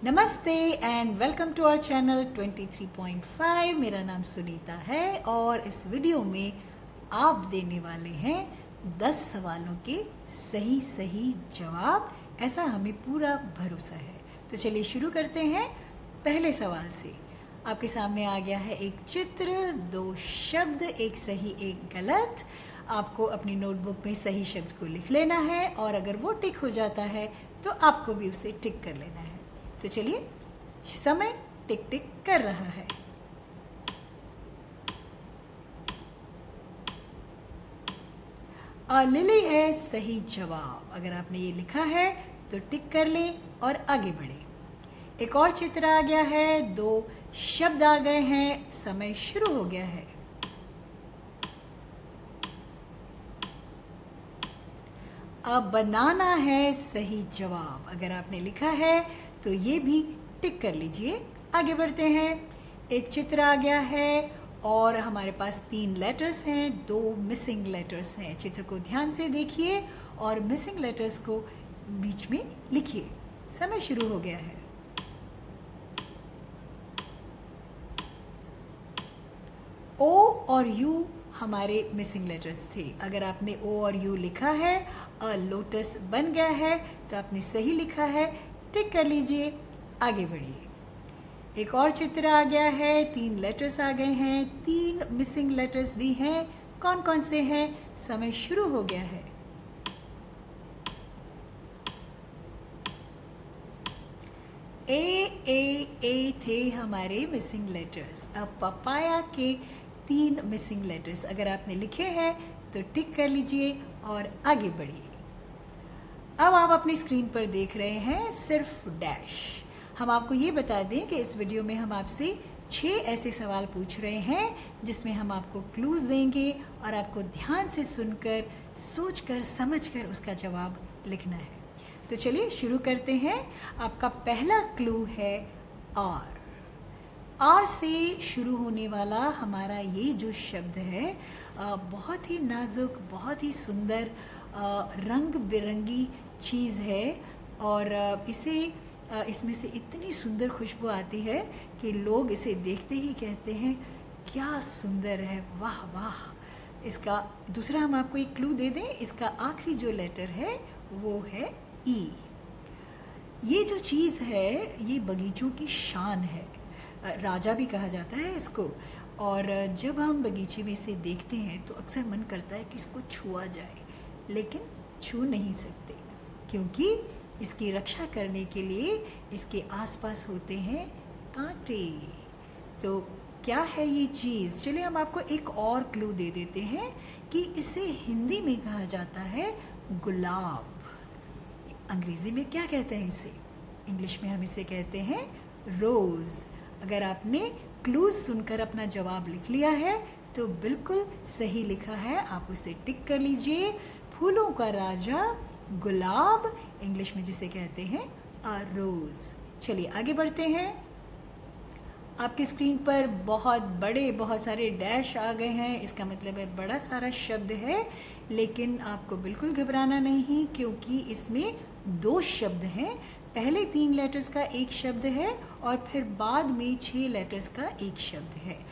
नमस्ते and welcome to our channel 23.5। मेरा नाम सुनीता है और इस वीडियो में आप देने वाले हैं 10 सवालों के सही सही जवाब, ऐसा हमें पूरा भरोसा है। तो चलिए शुरू करते हैं पहले सवाल से। आपके सामने आ गया है एक चित्र, 2 शब्द, एक सही एक गलत। आपको अपनी नोटबुक में सही शब्द को लिख लेना है और अगर वो टिक हो जाता है तो आपको भी उसे टिक कर लेना है। तो चलिए, समय टिक टिक कर रहा है। लिली है सही जवाब। अगर आपने ये लिखा है तो टिक कर लें और आगे बढ़े। एक और चित्र आ गया है, 2 शब्द आ गए हैं, समय शुरू हो गया है। अब बनाना है सही जवाब। अगर आपने लिखा है तो ये भी टिक कर लीजिए। आगे बढ़ते हैं। एक चित्र आ गया है और हमारे पास 3 लेटर्स हैं, 2 मिसिंग लेटर्स हैं। चित्र को ध्यान से देखिए और मिसिंग लेटर्स को बीच में लिखिए। समय शुरू हो गया है। ओ और यू हमारे मिसिंग लेटर्स थे। अगर आपने ओ और यू लिखा है, लोटस बन गया है, तो आपने सही लिखा है, टिक कर लीजिए, आगे बढ़िए। एक और चित्र आ गया है, 3 लेटर्स आ गए हैं, 3 मिसिंग लेटर्स भी हैं। कौन कौन से हैं? समय शुरू हो गया है। ए थे हमारे मिसिंग लेटर्स। अब पपाया के 3 मिसिंग लेटर्स अगर आपने लिखे हैं तो टिक कर लीजिए और आगे बढ़िए। अब आप अपनी स्क्रीन पर देख रहे हैं सिर्फ डैश। हम आपको ये बता दें कि इस वीडियो में हम आपसे 6 ऐसे सवाल पूछ रहे हैं जिसमें हम आपको क्लूज देंगे और आपको ध्यान से सुनकर, सोचकर, समझकर उसका जवाब लिखना है। तो चलिए शुरू करते हैं। आपका पहला क्लू है आर से शुरू होने वाला हमारा ये जो शब्द है बहुत ही नाजुक, बहुत ही सुंदर, रंग बिरंगी चीज़ है और इसमें से इतनी सुंदर खुशबू आती है कि लोग इसे देखते ही कहते हैं क्या सुंदर है, वाह वाह। इसका दूसरा हम आपको एक क्लू दे दें, इसका आखिरी जो लेटर है वो है ई। ये जो चीज़ है ये बगीचों की शान है, राजा भी कहा जाता है इसको। और जब हम बगीचे में इसे देखते हैं तो अक्सर मन करता है कि इसको छुआ जाए, लेकिन छू नहीं सकते क्योंकि इसकी रक्षा करने के लिए इसके आसपास होते हैं कांटे। तो क्या है ये चीज़? चलिए हम आपको एक और क्लू दे देते हैं कि इसे हिंदी में कहा जाता है गुलाब। अंग्रेज़ी में क्या कहते हैं इसे? इंग्लिश में हम इसे कहते हैं रोज़। अगर आपने क्लूज सुनकर अपना जवाब लिख लिया है तो बिल्कुल सही लिखा है, आप उसे टिक कर लीजिए। फूलों का राजा गुलाब, इंग्लिश में जिसे कहते हैं रोज़। चलिए आगे बढ़ते हैं। आपकी स्क्रीन पर बहुत सारे डैश आ गए हैं, इसका मतलब है बड़ा सारा शब्द है, लेकिन आपको बिल्कुल घबराना नहीं क्योंकि इसमें 2 शब्द हैं। पहले 3 लेटर्स का एक शब्द है और फिर बाद में 6 लेटर्स का एक शब्द है।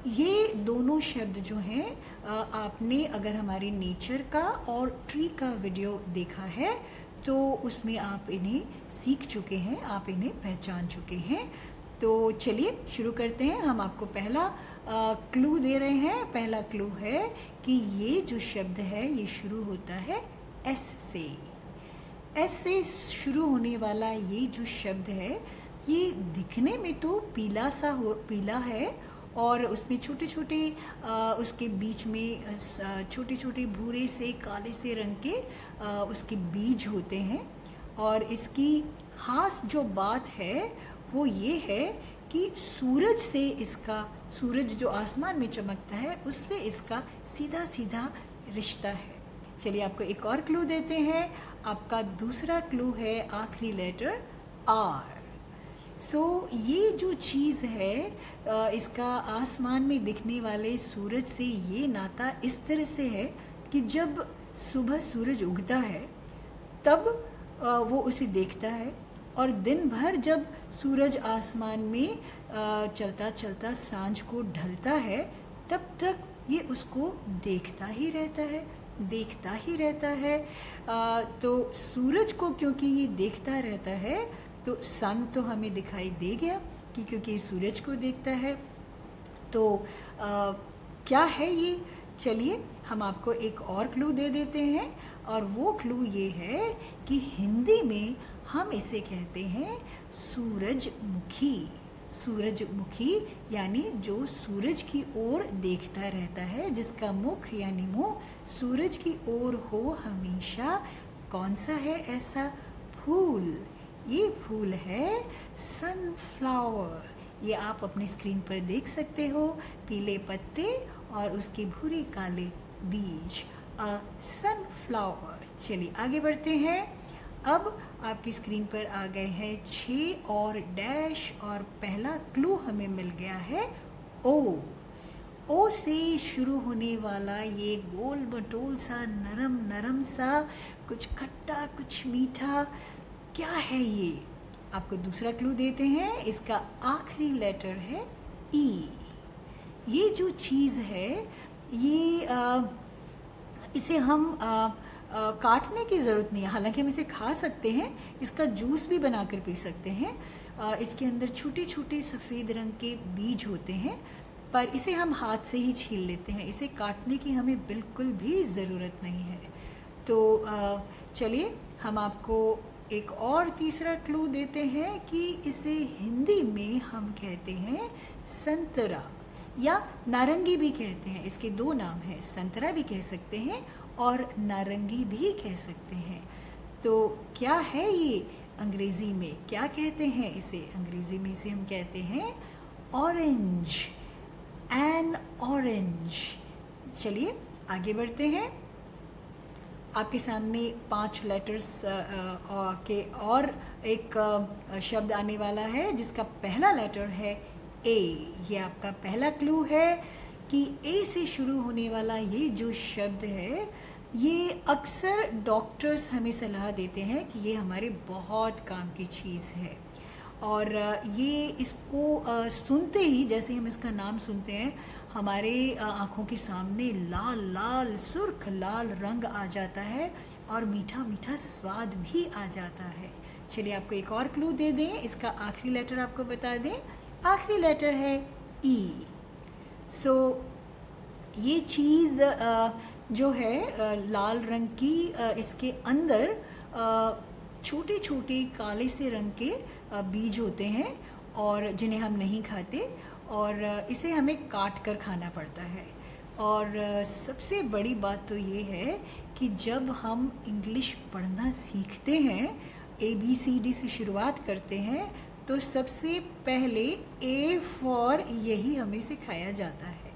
ये दोनों शब्द जो हैं आपने अगर हमारे नेचर का और ट्री का वीडियो देखा है तो उसमें आप इन्हें सीख चुके हैं, आप इन्हें पहचान चुके हैं। तो चलिए शुरू करते हैं। हम आपको पहला क्लू दे रहे हैं। पहला क्लू है कि ये जो शब्द है ये शुरू होता है एस से। एस से शुरू होने वाला ये जो शब्द है ये दिखने में तो पीला है और उसमें छोटे छोटे उसके बीच में छोटे छोटे भूरे से काले से रंग के उसके बीज होते हैं। और इसकी ख़ास जो बात है वो ये है कि सूरज जो आसमान में चमकता है उससे इसका सीधा सीधा रिश्ता है। चलिए आपको एक और क्लू देते हैं। आपका दूसरा क्लू है आखिरी लेटर आर। ये जो चीज़ है इसका आसमान में दिखने वाले सूरज से ये नाता इस तरह से है कि जब सुबह सूरज उगता है तब वो उसे देखता है और दिन भर जब सूरज आसमान में चलता चलता सांझ को ढलता है, तब तक ये उसको देखता ही रहता है, देखता ही रहता है। तो सूरज को क्योंकि ये देखता रहता है, तो सन तो हमें दिखाई दे गया कि क्योंकि सूरज को देखता है। तो क्या है ये? चलिए हम आपको एक और क्लू दे देते हैं, और वो क्लू ये है कि हिंदी में हम इसे कहते हैं सूरजमुखी। सूरजमुखी यानी जो सूरज की ओर देखता रहता है, जिसका मुख यानी मुंह सूरज की ओर हो हमेशा। कौन सा है ऐसा फूल? ये फूल है सनफ्लावर। ये आप अपनी स्क्रीन पर देख सकते हो, पीले पत्ते और उसके भूरे काले बीज, सनफ्लावर। चलिए आगे बढ़ते हैं। अब आपकी स्क्रीन पर आ गए हैं 6 और डैश, और पहला क्लू हमें मिल गया है ओ। ओ से शुरू होने वाला ये गोल मटोल सा नरम नरम सा, कुछ खट्टा कुछ मीठा, क्या है ये? आपको दूसरा क्लू देते हैं, इसका आखिरी लेटर है ई। ये जो चीज़ है ये इसे हम काटने की ज़रूरत नहीं है, हालांकि हम इसे खा सकते हैं, इसका जूस भी बनाकर पी सकते हैं। इसके अंदर छोटे छोटे सफ़ेद रंग के बीज होते हैं, पर इसे हम हाथ से ही छील लेते हैं, इसे काटने की हमें बिल्कुल भी ज़रूरत नहीं है। तो चलिए हम आपको एक और तीसरा क्लू देते हैं कि इसे हिंदी में हम कहते हैं संतरा, या नारंगी भी कहते हैं। इसके 2 नाम हैं, संतरा भी कह सकते हैं और नारंगी भी कह सकते हैं। तो क्या है ये? अंग्रेज़ी में क्या कहते हैं इसे? अंग्रेज़ी में इसे हम कहते हैं ऑरेंज, एन ऑरेंज। चलिए आगे बढ़ते हैं। आपके सामने 5 लेटर्स के और एक शब्द आने वाला है, जिसका पहला लेटर है ए। ये आपका पहला क्लू है कि ए से शुरू होने वाला ये जो शब्द है, ये अक्सर डॉक्टर्स हमें सलाह देते हैं कि ये हमारे बहुत काम की चीज़ है। और ये इसको सुनते ही, जैसे हम इसका नाम सुनते हैं, हमारे आँखों के सामने लाल लाल सुर्ख लाल रंग आ जाता है और मीठा मीठा स्वाद भी आ जाता है। चलिए आपको एक और क्लू दे दें, इसका आखिरी लेटर आपको बता दें। आखिरी लेटर है ई। सो ये चीज़ जो है लाल रंग की, इसके अंदर छोटे छोटे काले से रंग के बीज होते हैं, और जिन्हें हम नहीं खाते, और इसे हमें काट कर खाना पड़ता है। और सबसे बड़ी बात तो ये है कि जब हम इंग्लिश पढ़ना सीखते हैं, ABCD से शुरुआत करते हैं, तो सबसे पहले A फॉर यही हमें सिखाया जाता है।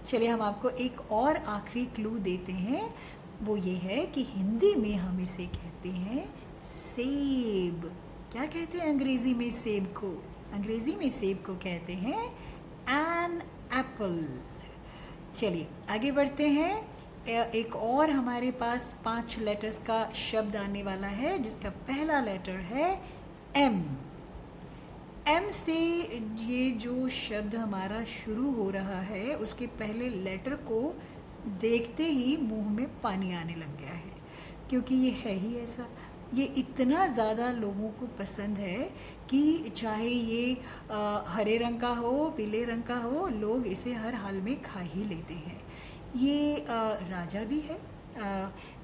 चलिए हम आपको एक और आखिरी क्लू देते हैं, वो ये है कि हिंदी में हम इसे कहते हैं सेब। क्या कहते हैं अंग्रेज़ी में सेब को? अंग्रेज़ी में सेब को कहते हैं एन एप्पल। चलिए आगे बढ़ते हैं। एक और हमारे पास 5 लेटर्स का शब्द आने वाला है, जिसका पहला लेटर है एम। एम से ये जो शब्द हमारा शुरू हो रहा है, उसके पहले लेटर को देखते ही मुंह में पानी आने लग गया है, क्योंकि ये है ही ऐसा। ये इतना ज़्यादा लोगों को पसंद है कि चाहे ये हरे रंग का हो, पीले रंग का हो, लोग इसे हर हाल में खा ही लेते हैं। ये राजा भी है।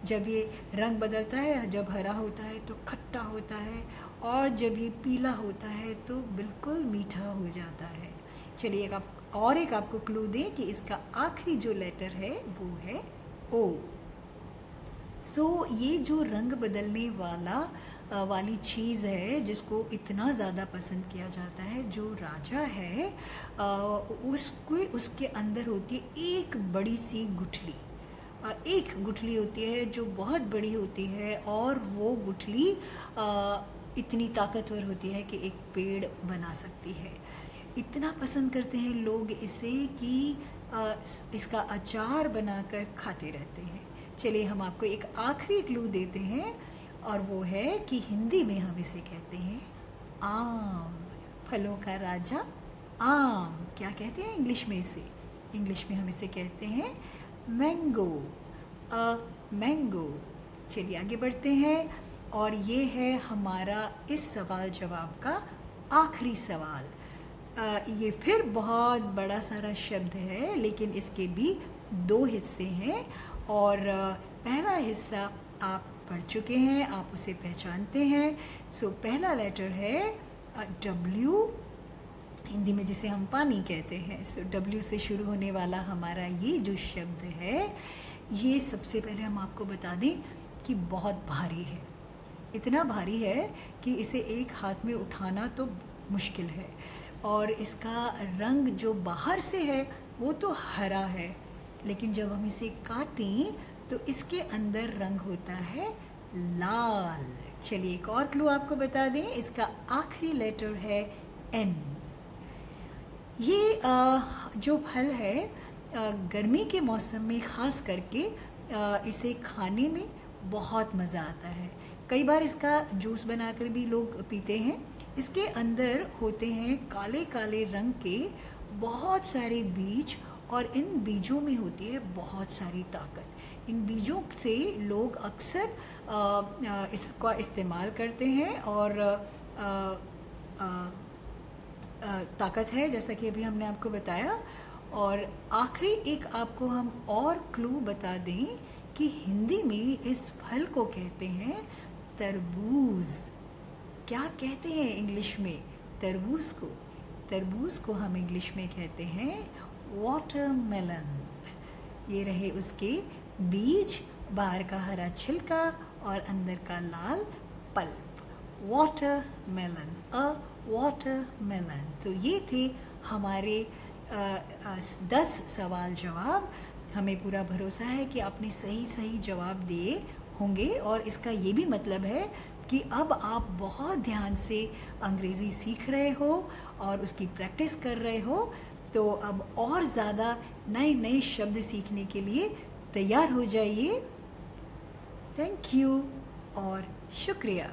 जब ये रंग बदलता है, जब हरा होता है तो खट्टा होता है, और जब ये पीला होता है तो बिल्कुल मीठा हो जाता है। चलिए एक आपको क्लू दें कि इसका आखिरी जो लेटर है वो है ओ। सो ये जो रंग बदलने वाली चीज़ है, जिसको इतना ज़्यादा पसंद किया जाता है, जो राजा है, उसके अंदर होती है एक बड़ी सी गुठली। एक गुठली होती है जो बहुत बड़ी होती है, और वो गुठली इतनी ताकतवर होती है कि एक पेड़ बना सकती है। इतना पसंद करते हैं लोग इसे कि इसका अचार बनाकर खाते रहते हैं। चलिए हम आपको एक आखिरी क्लू देते हैं, और वो है कि हिंदी में हम इसे कहते हैं आम, फलों का राजा आम। क्या कहते हैं इंग्लिश में इसे? इंग्लिश में हम इसे कहते हैं मैंगो, अ मैंगो। चलिए आगे बढ़ते हैं, और ये है हमारा इस सवाल जवाब का आखिरी सवाल। ये फिर बहुत बड़ा सारा शब्द है, लेकिन इसके भी दो हिस्से हैं, और पहला हिस्सा आप पढ़ चुके हैं, आप उसे पहचानते हैं। सो पहला लेटर है डब्ल्यू, हिंदी में जिसे हम पानी कहते हैं। सो डब्ल्यू से शुरू होने वाला हमारा ये जो शब्द है, ये सबसे पहले हम आपको बता दें कि बहुत भारी है। इतना भारी है कि इसे एक हाथ में उठाना तो मुश्किल है, और इसका रंग जो बाहर से है वो तो हरा है, लेकिन जब हम इसे काटें तो इसके अंदर रंग होता है लाल। चलिए एक और क्लू आपको बता दें, इसका आखिरी लेटर है एन। ये जो फल है गर्मी के मौसम में ख़ास करके इसे खाने में बहुत मज़ा आता है। कई बार इसका जूस बनाकर भी लोग पीते हैं। इसके अंदर होते हैं काले काले रंग के बहुत सारे बीज, और इन बीजों में होती है बहुत सारी ताकत। इन बीजों से लोग अक्सर इसका इस्तेमाल करते हैं, और ताकत है, जैसा कि अभी हमने आपको बताया। और आखिरी एक आपको हम और क्लू बता दें कि हिंदी में इस फल को कहते हैं तरबूज। क्या कहते हैं इंग्लिश में तरबूज को? तरबूज को हम इंग्लिश में कहते हैं वाटरमेलन। ये रहे उसके बीज, बाहर का हरा छिलका और अंदर का लाल पल्प। वाटरमेलन, अ वाटरमेलन। तो ये थे हमारे 10 सवाल जवाब। हमें पूरा भरोसा है कि आपने सही सही जवाब दिए होंगे, और इसका ये भी मतलब है कि अब आप बहुत ध्यान से अंग्रेज़ी सीख रहे हो और उसकी प्रैक्टिस कर रहे हो। तो अब और ज़्यादा नए नए शब्द सीखने के लिए तैयार हो जाइए। थैंक यू और शुक्रिया।